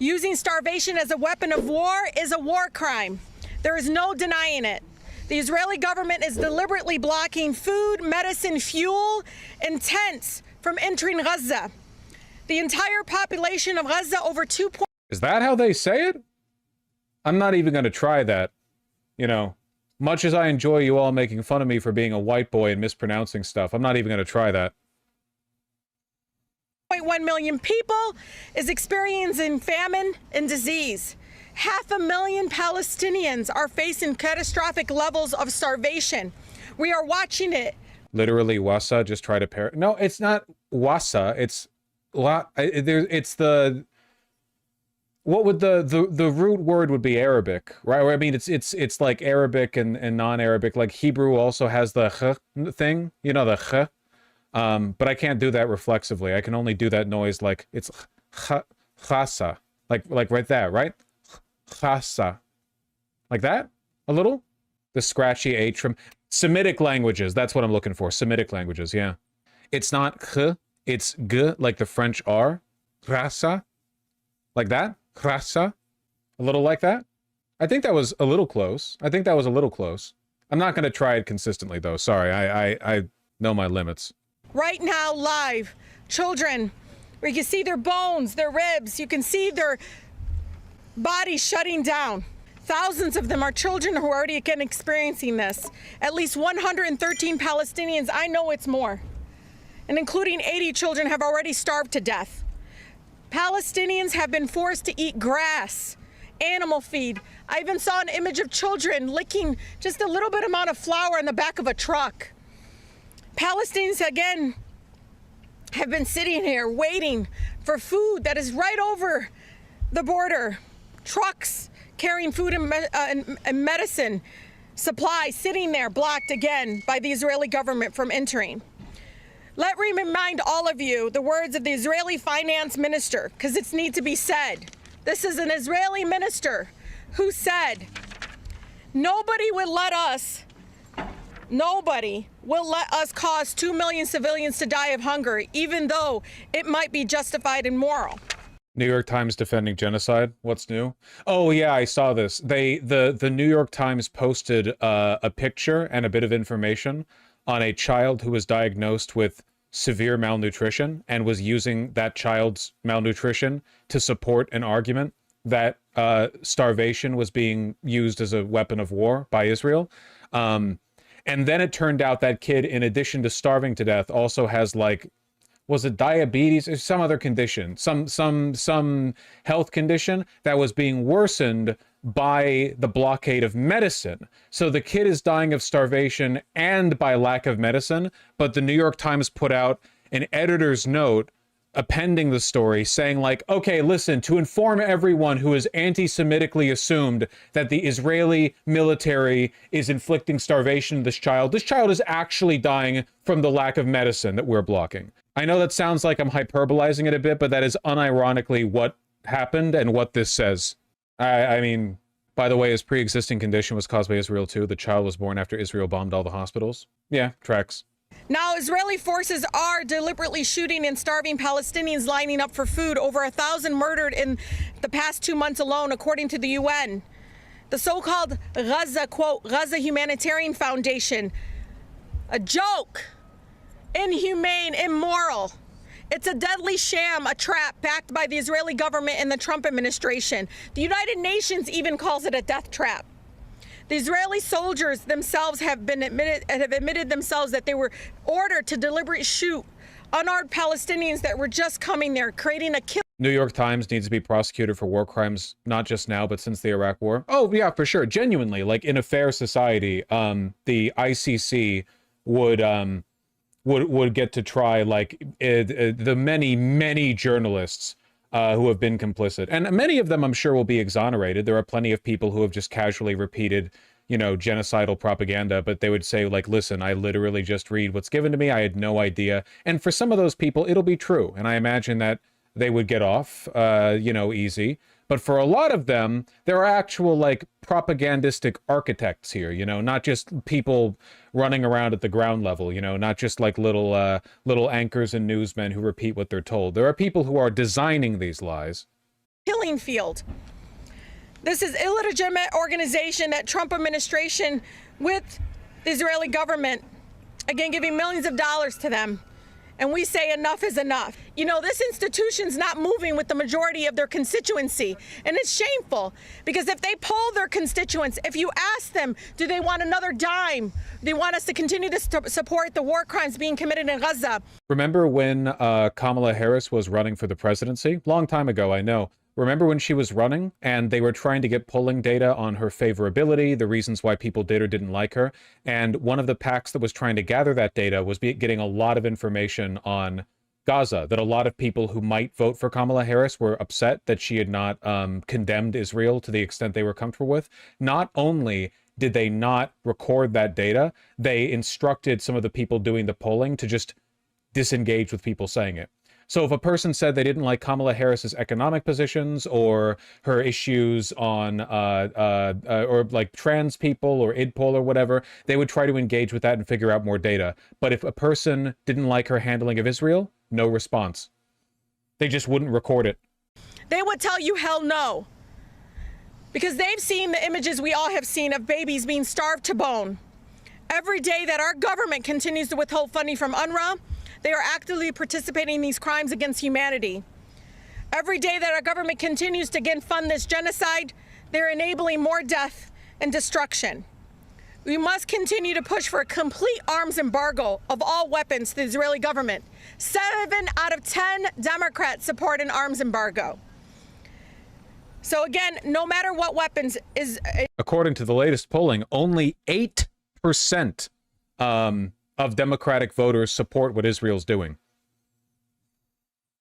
Using starvation as a weapon of war is a war crime. There is no denying it. The Israeli government is deliberately blocking food, medicine, fuel, and tents from entering Gaza. The entire population of Gaza, over 2. Is that how they say it? I'm not even going to try that. You know, much as I enjoy you all making fun of me for being a white boy and mispronouncing stuff, I'm not even going to try that. 1 million people is experiencing famine and disease. 500,000 Palestinians are facing catastrophic levels of starvation. We are watching it. Literally, wasa, just try to pair. No, it's not wasa. It's it's the. What would the root word would be Arabic, right? Or, I mean, it's like Arabic and non-Arabic. Like Hebrew also has the ch thing, you know, the ch. But I can't do that reflexively. I can only do that noise like it's chasa, like right there, right? Chasa, like that, a little. The scratchy H from Semitic languages. That's what I'm looking for. Semitic languages, yeah. It's not ch, it's g, like the French R. Chasa, like that. Chasa, a little like that. I think that was a little close. I think that was a little close. I'm not going to try it consistently, though. Sorry, I know my limits. Right now, live, children, where you can see their bones, their ribs, you can see their bodies shutting down. Thousands of them are children who are already again experiencing this. At least 113 Palestinians, I know it's more, and including 80 children, have already starved to death. Palestinians have been forced to eat grass, animal feed. I even saw an image of children licking just a little bit amount of flour in the back of a truck. Palestinians, again, have been sitting here waiting for food that is right over the border. Trucks carrying food and medicine supplies sitting there blocked again by the Israeli government from entering. Let me remind all of you the words of the Israeli finance minister, because it needs to be said. This is an Israeli minister who said, nobody will let us cause 2 million civilians to die of hunger, even though it might be justified and moral. New York Times defending genocide. What's new? Oh yeah, I saw this. The New York Times posted a picture and a bit of information on a child who was diagnosed with severe malnutrition and was using that child's malnutrition to support an argument that starvation was being used as a weapon of war by Israel. And then it turned out that kid, in addition to starving to death, also has, like, was it diabetes or some other condition, some health condition that was being worsened by the blockade of medicine. So the kid is dying of starvation and by lack of medicine, but the New York Times put out an editor's note appending the story saying, like, okay, listen, to inform everyone who is anti-Semitically assumed that the Israeli military is inflicting starvation on this child is actually dying from the lack of medicine that we're blocking. I know that sounds like I'm hyperbolizing it a bit, but that is unironically what happened and what this says. I mean, by the way, his pre-existing condition was caused by Israel too. The child was born after Israel bombed all the hospitals. Yeah, tracks. Now, Israeli forces are deliberately shooting and starving Palestinians lining up for food. Over 1,000 murdered in the past 2 months alone, according to the UN. The so-called Gaza, quote, Gaza Humanitarian Foundation, a joke, inhumane, immoral. It's a deadly sham, a trap backed by the Israeli government and the Trump administration. The United Nations even calls it a death trap. The Israeli soldiers themselves have admitted themselves that they were ordered to deliberately shoot unarmed Palestinians that were just coming there, creating a kill. New York Times needs to be prosecuted for war crimes, not just now, but since the Iraq War. Oh yeah, for sure. Genuinely, like in a fair society, the ICC would get to try, like, the many journalists who have been complicit. And many of them, I'm sure, will be exonerated. There are plenty of people who have just casually repeated, you know, genocidal propaganda, but they would say, like, listen, I literally just read what's given to me. I had no idea. And for some of those people, it'll be true. And I imagine that they would get off, you know, easy. But for a lot of them, there are actual, like, propagandistic architects here, you know, not just people running around at the ground level, you know, not just like little anchors and newsmen who repeat what they're told. There are people who are designing these lies. killing field. This is illegitimate organization that Trump administration with the Israeli government, again, giving millions of dollars to them. And we say enough is enough. You know, this institution's not moving with the majority of their constituency. And it's shameful because if they poll their constituents, if you ask them, do they want another dime? Do they want us to continue to support the war crimes being committed in Gaza? Remember when Kamala Harris was running for the presidency? Long time ago, I know. Remember when she was running and they were trying to get polling data on her favorability, the reasons why people did or didn't like her. And one of the PACs that was trying to gather that data was getting a lot of information on Gaza, that a lot of people who might vote for Kamala Harris were upset that she had not condemned Israel to the extent they were comfortable with. Not only did they not record that data, they instructed some of the people doing the polling to just disengage with people saying it. So if a person said they didn't like Kamala Harris's economic positions or her issues on or like trans people or IDPOL or whatever, they would try to engage with that and figure out more data. But if a person didn't like her handling of Israel, no response. They just wouldn't record it. They would tell you hell no. Because they've seen the images we all have seen of babies being starved to bone. Every day that our government continues to withhold funding from UNRWA, they are actively participating in these crimes against humanity. Every day that our government continues to again fund this genocide, they're enabling more death and destruction. We must continue to push for a complete arms embargo of all weapons to the Israeli government. 7 out of 10 Democrats support an arms embargo. So again, no matter what weapons is... According to the latest polling, only 8% of Democratic voters support what Israel's doing.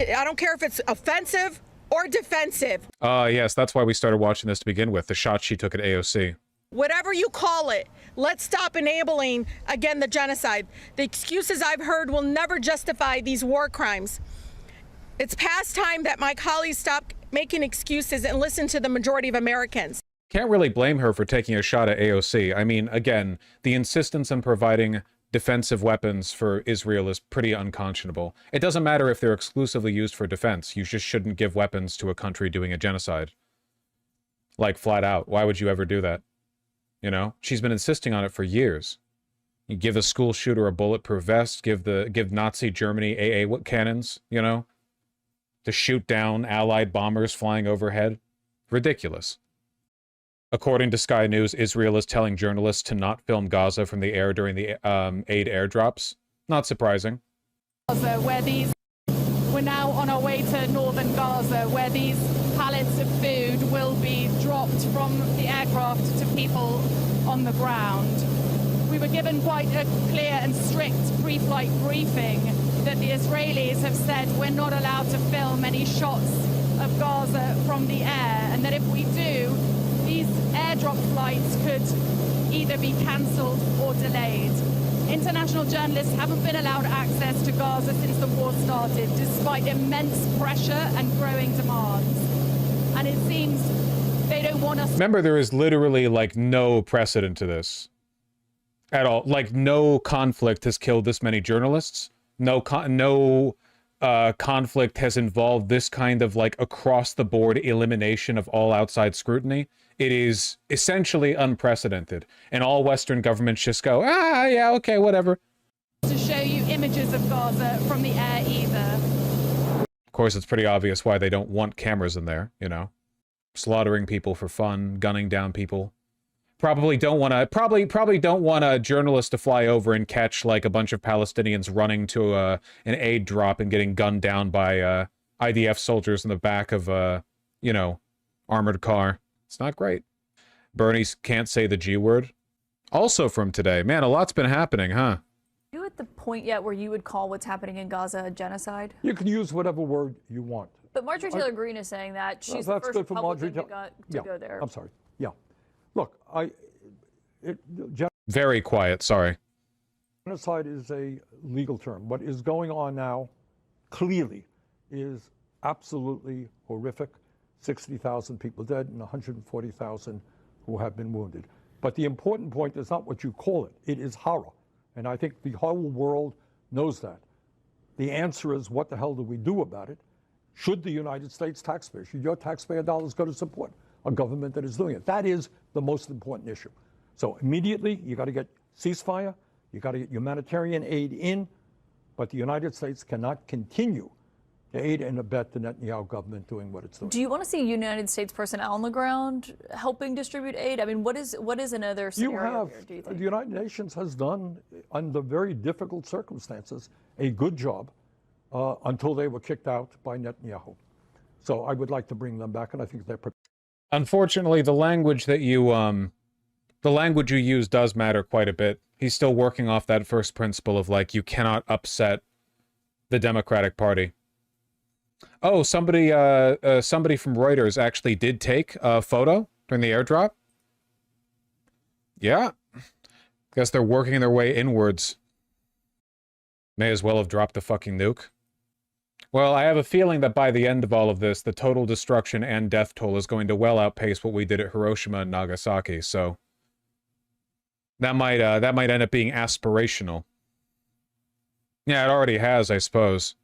I don't care if it's offensive or defensive. Yes, that's why we started watching this to begin with, the shot she took at AOC. Whatever you call it, let's stop enabling, again, the genocide. The excuses I've heard will never justify these war crimes. It's past time that my colleagues stop making excuses and listen to the majority of Americans. Can't really blame her for taking a shot at AOC. I mean, again, the insistence on providing defensive weapons for Israel is pretty unconscionable. It doesn't matter if they're exclusively used for defense. You just shouldn't give weapons to a country doing a genocide. Like, flat out. Why would you ever do that? You know? She's been insisting on it for years. You give a school shooter a bulletproof vest, give Nazi Germany AA cannons, you know? To shoot down Allied bombers flying overhead. Ridiculous. According to Sky News, Israel is telling journalists to not film Gaza from the air during the aid airdrops. Not surprising. We're now on our way to northern Gaza, where these pallets of food will be dropped from the aircraft to people on the ground. We were given quite a clear and strict pre-flight briefing that the Israelis have said we're not allowed to film any shots of Gaza from the air, and that if we do, these airdrop flights could either be cancelled or delayed. International journalists haven't been allowed access to Gaza since the war started, despite immense pressure and growing demands. And it seems they don't want us... Remember, there is literally, like, no precedent to this. At all. Like, no conflict has killed this many journalists. No conflict has involved this kind of, like, across-the-board elimination of all outside scrutiny. It is essentially unprecedented. And all Western governments just go, ah, yeah, okay, whatever. To show you images of Gaza from the air either. Of course, it's pretty obvious why they don't want cameras in there, you know. Slaughtering people for fun, gunning down people. Probably don't want a journalist to fly over and catch, like, a bunch of Palestinians running to an aid drop and getting gunned down by IDF soldiers in the back of a, you know, armored car. It's not great. Bernie can't say the G word. Also from today. Man, a lot's been happening, huh? Are you at the point yet where you would call what's happening in Gaza a genocide? You can use whatever word you want. But Marjorie Taylor Greene is saying that she's the first Republican to go there. I'm sorry. Yeah. Look, Very quiet, sorry. genocide is a legal term. What is going on now, clearly, is absolutely horrific. 60,000 people dead and 140,000 who have been wounded. But the important point is not what you call it. It is horror. And I think the whole world knows that. The answer is, what the hell do we do about it? should the United States taxpayer, should your taxpayer dollars go to support a government that is doing it? That is the most important issue. So immediately, you got to get ceasefire, you got to get humanitarian aid in, but the United States cannot continue to aid and abet the Netanyahu government doing what it's doing. Do you want to see United States personnel on the ground helping distribute aid? I mean, what is another scenario here, do you think? The United Nations has done, under very difficult circumstances, a good job until they were kicked out by Netanyahu. So I would like to bring them back, and I think they're prepared. Unfortunately, the language you use does matter quite a bit. He's still working off that first principle of, like, you cannot upset the Democratic Party. Oh, somebody from Reuters actually did take a photo during the airdrop. Yeah. Guess they're working their way inwards. May as well have dropped the fucking nuke. Well, I have a feeling that by the end of all of this, the total destruction and death toll is going to well outpace what we did at Hiroshima and Nagasaki, so that might end up being aspirational. Yeah, it already has, I suppose.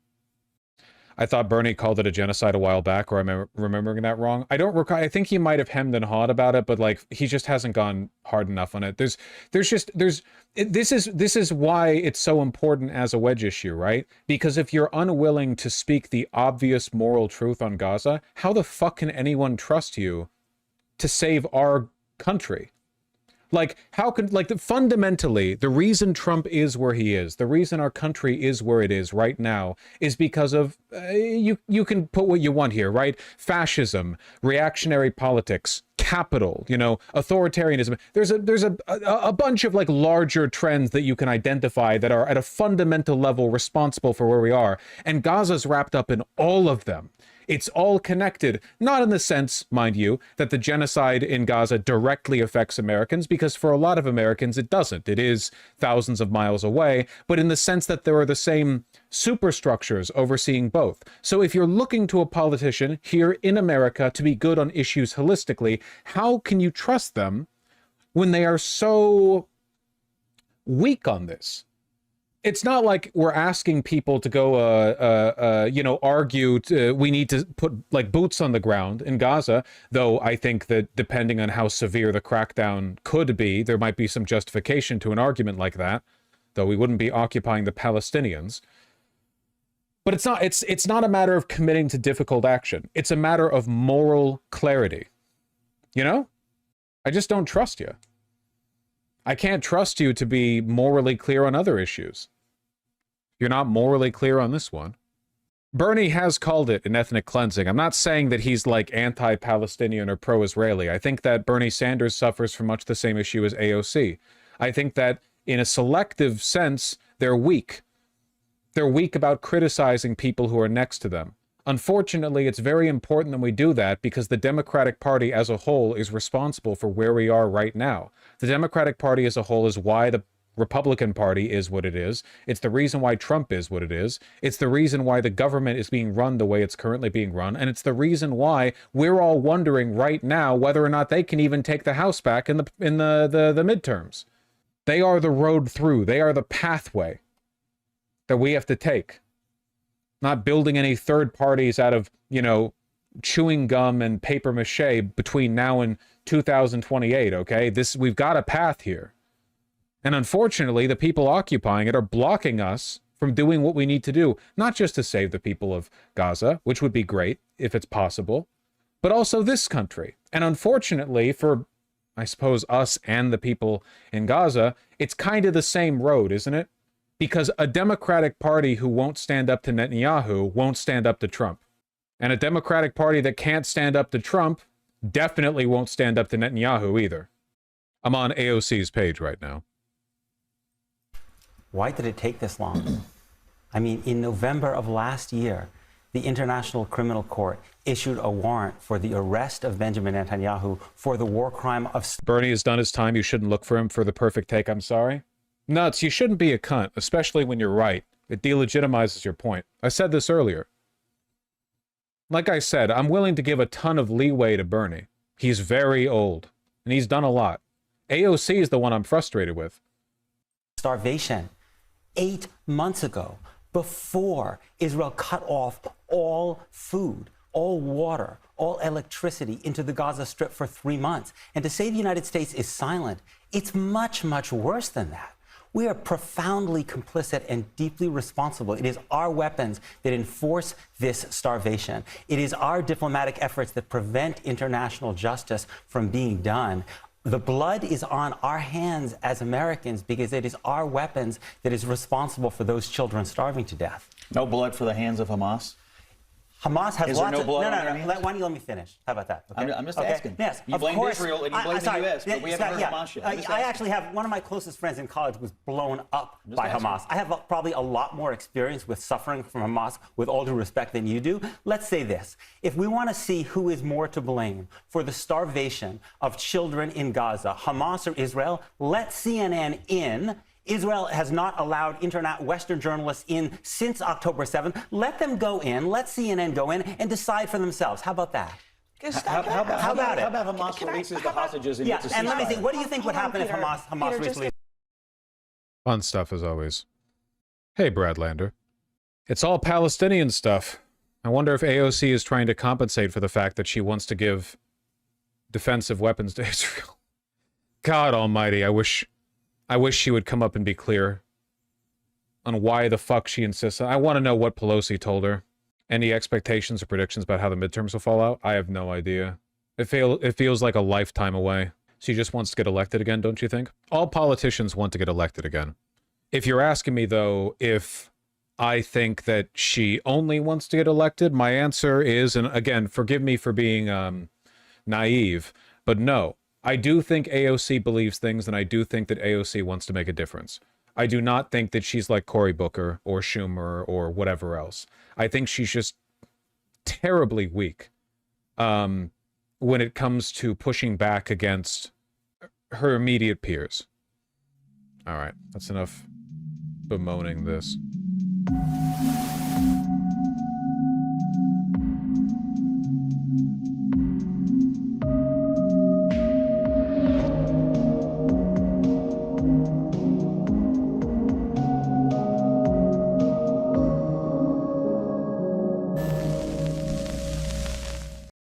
I thought Bernie called it a genocide a while back, or I'm remembering that wrong. I don't recall. I think he might have hemmed and hawed about it, but like he just hasn't gone hard enough on it. This is why it's so important as a wedge issue, right? Because if you're unwilling to speak the obvious moral truth on Gaza, how the fuck can anyone trust you to save our country? Like, how can, like, fundamentally, the reason Trump is where he is, the reason our country is where it is right now, is because of, you can put what you want here, right? Fascism, reactionary politics, capital, you know, authoritarianism. There's a bunch of, like, larger trends that you can identify that are at a fundamental level responsible for where we are. And Gaza's wrapped up in all of them. It's all connected, not in the sense, mind you, that the genocide in Gaza directly affects Americans, because for a lot of Americans it doesn't. It is thousands of miles away, but in the sense that there are the same superstructures overseeing both. So if you're looking to a politician here in America to be good on issues holistically, how can you trust them when they are so weak on this? It's not like we're asking people to go, you know, argue we need to put, like, boots on the ground in Gaza, though I think that depending on how severe the crackdown could be, there might be some justification to an argument like that, though we wouldn't be occupying the Palestinians. But it's not a matter of committing to difficult action. It's a matter of moral clarity. You know? I just don't trust you. I can't trust you to be morally clear on other issues. You're not morally clear on this one. Bernie has called it an ethnic cleansing. I'm not saying that he's like anti-Palestinian or pro-Israeli. I think that Bernie Sanders suffers from much the same issue as AOC. I think that in a selective sense, they're weak. They're weak about criticizing people who are next to them. Unfortunately, it's very important that we do that because the Democratic Party as a whole is responsible for where we are right now. The Democratic Party as a whole is why the Republican Party is what it is. It's the reason why Trump is what it is. It's the reason why the government is being run the way it's currently being run. And it's the reason why we're all wondering right now whether or not they can even take the House back in the midterms. They are the road through. They are the pathway that we have to take. Not building any third parties out of, you know, chewing gum and paper mache between now and 2028, okay? We've got a path here. And unfortunately, the people occupying it are blocking us from doing what we need to do, not just to save the people of Gaza, which would be great if it's possible, but also this country. And unfortunately for, I suppose, us and the people in Gaza, it's kind of the same road, isn't it? Because a Democratic Party who won't stand up to Netanyahu won't stand up to Trump. And a Democratic Party that can't stand up to Trump definitely won't stand up to Netanyahu either. I'm on AOC's page right now. Why did it take this long? I mean, in November of last year, the International Criminal Court issued a warrant for the arrest of Benjamin Netanyahu for the war crime of... Bernie has done his time. You shouldn't look for him for the perfect take. I'm sorry. Nuts, you shouldn't be a cunt, especially when you're right. It delegitimizes your point. I said this earlier. Like I said, I'm willing to give a ton of leeway to Bernie. He's very old, and he's done a lot. AOC is the one I'm frustrated with. Starvation. 8 months ago, before Israel cut off all food, all water, all electricity into the Gaza Strip for 3 months. And to say the United States is silent, it's much, much worse than that. We are profoundly complicit and deeply responsible. It is our weapons that enforce this starvation. It is our diplomatic efforts that prevent international justice from being done. The blood is on our hands as Americans because it is our weapons that is responsible for those children starving to death. No blood for the hands of Hamas? Hamas has Is lots there no of... blood No, on no, their no. hands? Why don't you let me finish? How about that? Okay? I'm just Okay? asking. Yes, You of blamed course. Israel and you blamed the U.S., but we haven't heard Hamas yet. I actually have... One of my closest friends in college was blown up by Hamas. I have probably a lot more experience with suffering from Hamas, with all due respect, than you do. Let's say this. If we want to see who is more to blame for the starvation of children in Gaza, Hamas or Israel, let CNN in. Israel has not allowed Western journalists in since October 7th. Let them go in, let CNN go in, and decide for themselves. How about that? How about Hamas releases the hostages and gets a ceasefire? And let me think, what do you think would happen if Hamas Peter, releases? Fun stuff as always. Hey, Brad Lander. It's all Palestinian stuff. I wonder if AOC is trying to compensate for the fact that she wants to give defensive weapons to Israel. God almighty, I wish she would come up and be clear on why the fuck she insists. I want to know what Pelosi told her. Any expectations or predictions about how the midterms will fall out? I have no idea. It feels like a lifetime away. She just wants to get elected again, don't you think? All politicians want to get elected again. If you're asking me, though, if I think that she only wants to get elected, my answer is, and again, forgive me for being naive, but no. I do think AOC believes things, and I do think that AOC wants to make a difference. I do not think that she's like Cory Booker or Schumer or whatever else. I think she's just terribly weak when it comes to pushing back against her immediate peers. All right, that's enough bemoaning this.